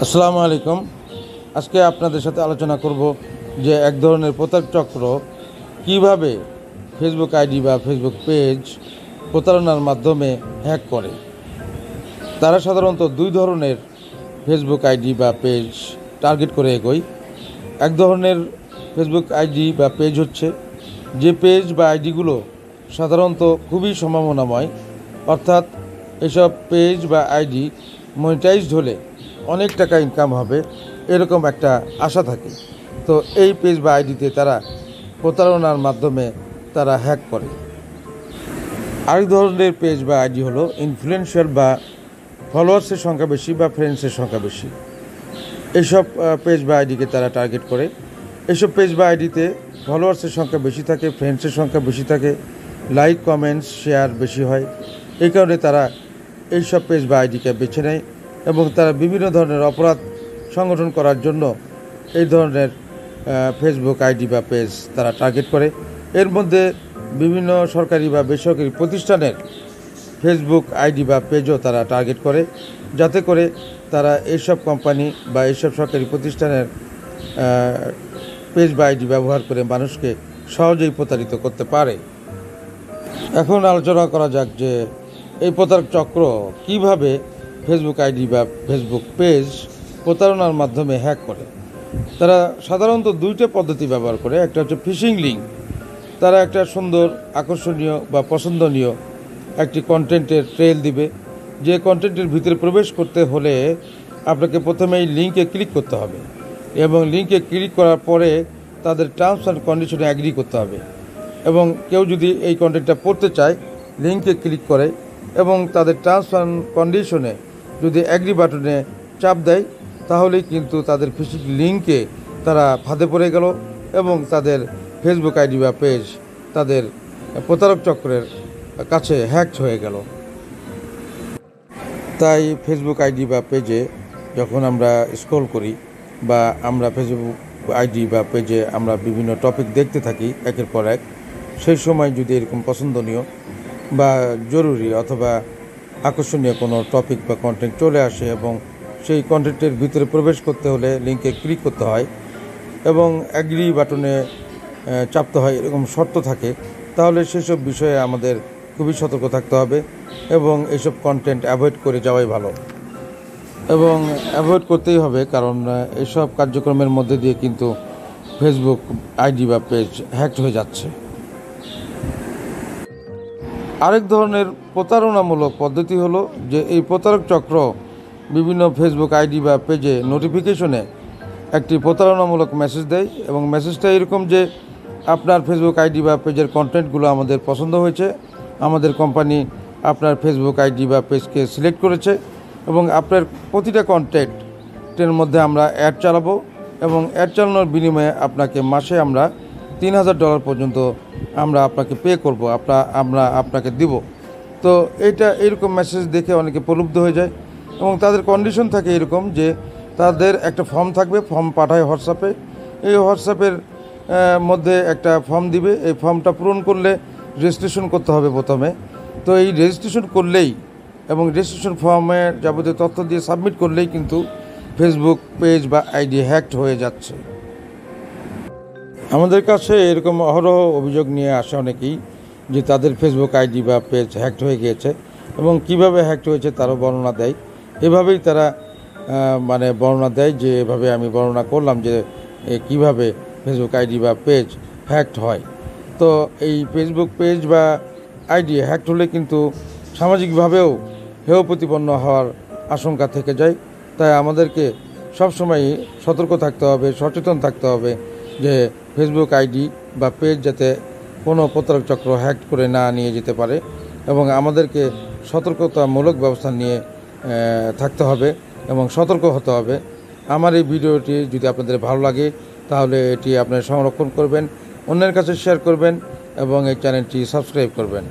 আসসালামু আলাইকুম। আজকে আপনাদের সাথে আলোচনা করব যে এক ধরনের প্রতারক চক্র কিভাবে ফেসবুক আইডি বা ফেসবুক পেজ প্রতারণার মাধ্যমে হ্যাক করে। তারা সাধারণত দুই ধরনের ফেসবুক আইডি বা পেজ টার্গেট করে এগোয়। এক ধরনের ফেসবুক আইডি বা পেজ হচ্ছে যে পেজ বা আইডিগুলো সাধারণত খুবই সম্ভাবনাময়, অর্থাৎ এসব পেজ বা আইডি মনিটাইজড হলে অনেক টাকা ইনকাম হবে, এরকম একটা আশা থাকে। তো এই পেজ বা আইডিতে তারা প্রতারণার মাধ্যমে তারা হ্যাক করে। আরেক ধরনের পেজ বা আইডি হলো ইনফ্লুয়েন্সার বা ফলোয়ার্সের সংখ্যা বেশি বা ফ্রেন্ডসের সংখ্যা বেশি। এইসব পেজ বা আইডিকে তারা টার্গেট করে। এইসব পেজ বা আইডিতে ফলোয়ার্সের সংখ্যা বেশি থাকে, ফ্রেন্ডসের সংখ্যা বেশি থাকে, লাইক কমেন্টস শেয়ার বেশি হয়। এই কারণে তারা এইসব পেজ বা আইডিকে বেছে নেয় এবং তারা বিভিন্ন ধরনের অপরাধ সংগঠন করার জন্য এই ধরনের ফেসবুক আইডি বা পেজ তারা টার্গেট করে। এর মধ্যে বিভিন্ন সরকারি বা বেসরকারি প্রতিষ্ঠানের ফেসবুক আইডি বা পেজও তারা টার্গেট করে, যাতে করে তারা এইসব কোম্পানি বা এইসব সরকারি প্রতিষ্ঠানের পেজ বা আইডি ব্যবহার করে মানুষকে সহজেই প্রতারিত করতে পারে। এখন আলোচনা করা যাক যে এই প্রতারক চক্র কিভাবে ফেসবুক আইডি বা ফেসবুক পেজ প্রতারণার মাধ্যমে হ্যাক করে। তারা সাধারণত দুইটা পদ্ধতি ব্যবহার করে। একটা হচ্ছে ফিশিং লিঙ্ক। তারা একটা সুন্দর, আকর্ষণীয় বা পছন্দনীয় একটি কন্টেন্টের ট্রেল দিবে। যে কন্টেন্টের ভিতরে প্রবেশ করতে হলে আপনাকে প্রথমেই লিঙ্কে ক্লিক করতে হবে এবং লিঙ্কে ক্লিক করার পরে তাদের টার্মস অ্যান্ড কন্ডিশনে অ্যাগ্রি করতে হবে। এবং কেউ যদি এই কন্টেন্টটা পড়তে চায়, লিঙ্কে ক্লিক করে এবং তাদের টার্মস অ্যান্ড কন্ডিশনে যদি অ্যাগ্রি বাটনে চাপ দেয়, তাহলেই কিন্তু তাদের ফিশিং লিঙ্কে তারা ফাঁদে পড়ে গেল এবং তাদের ফেসবুক আইডি বা পেজ তাদের প্রতারক চক্রের কাছে হ্যাক হয়ে গেল। তাই ফেসবুক আইডি বা পেজে যখন আমরা স্ক্রল করি বা আমরা ফেসবুক আইডি বা পেজে আমরা বিভিন্ন টপিক দেখতে থাকি একের পর এক, সেই সময় যদি এরকম পছন্দনীয় বা জরুরি অথবা আকর্ষণীয় কোনো টপিক বা কন্টেন্ট চলে আসে এবং সেই কন্টেন্টের ভিতরে প্রবেশ করতে হলে লিঙ্কে ক্লিক করতে হয় এবং অ্যাগ্রি বাটনে চাপতে হয়, এরকম শর্ত থাকে, তাহলে সেসব বিষয়ে আমাদের খুবই সতর্ক থাকতে হবে এবং এইসব কন্টেন্ট অ্যাভয়েড করে যাওয়াই ভালো। এবং অ্যাভয়েড করতেই হবে, কারণ এইসব কার্যক্রমের মধ্যে দিয়ে কিন্তু ফেসবুক আইডি বা পেজ হ্যাকড হয়ে যাচ্ছে। আরেক ধরনের প্রতারণামূলক পদ্ধতি হলো যে এই প্রতারক চক্র বিভিন্ন ফেসবুক আইডি বা পেজে নোটিফিকেশনে একটি প্রতারণামূলক মেসেজ দেয় এবং মেসেজটা এরকম যে আপনার ফেসবুক আইডি বা পেজের কন্টেন্টগুলো আমাদের পছন্দ হয়েছে, আমাদের কোম্পানি আপনার ফেসবুক আইডি বা পেজকে সিলেক্ট করেছে এবং আপনার প্রতিটা কন্টেন্টের মধ্যে আমরা অ্যাড চালাবো এবং অ্যাড চালানোর বিনিময়ে আপনাকে মাসে আমরা $3000 পর্যন্ত আমরা আপনাকে পে করব, আমরা আপনাকে দিব। তো এইরকম মেসেজ দেখে অনেকে প্রলুব্ধ হয়ে যায় এবং তাদের কন্ডিশন থাকে এরকম যে তাদের একটা ফর্ম থাকবে, ফর্ম পাঠায় হোয়াটসঅ্যাপে। এই হোয়াটসঅ্যাপের মধ্যে একটা ফর্ম দিবে, এই ফর্মটা পূরণ করলে রেজিস্ট্রেশন করতে হবে প্রথমে। তো এই রেজিস্ট্রেশন করলেই এবং রেজিস্ট্রেশন ফর্মের যাবতীয় তথ্য দিয়ে সাবমিট করলেই কিন্তু ফেসবুক পেজ বা আইডি হ্যাকড হয়ে যাচ্ছে। আমাদের কাছে এরকম অহরহ অভিযোগ নিয়ে আসে অনেকেই যে তাদের ফেসবুক আইডি বা পেজ হ্যাকড হয়ে গিয়েছে এবং কিভাবে হ্যাকড হয়েছে তারও বর্ণনা দেয়। এভাবেই তারা বর্ণনা দেয় যে এভাবে আমি বর্ণনা করলাম যে কিভাবে ফেসবুক আইডি বা পেজ হ্যাকড হয়। তো এই ফেসবুক পেজ বা আইডি হ্যাকড হলে কিন্তু সামাজিকভাবেও হেয় প্রতিপন্ন হওয়ার আশঙ্কা থেকে যায়। তাই আমাদেরকে সবসময়ই সতর্ক থাকতে হবে, সচেতন থাকতে হবে যে ফেসবুক আইডি বা পেজ যাতে কোনো প্রতারক চক্র হ্যাক করে না নিয়ে যেতে পারে এবং আমাদেরকে সতর্কতামূলক ব্যবস্থা নিয়ে থাকতে হবে এবং সতর্ক হতে হবে। আমার এই ভিডিওটি যদি আপনাদের ভালো লাগে তাহলে এটি আপনারা সংরক্ষণ করবেন, অন্যের কাছে শেয়ার করবেন এবং এই চ্যানেলটি সাবস্ক্রাইব করবেন।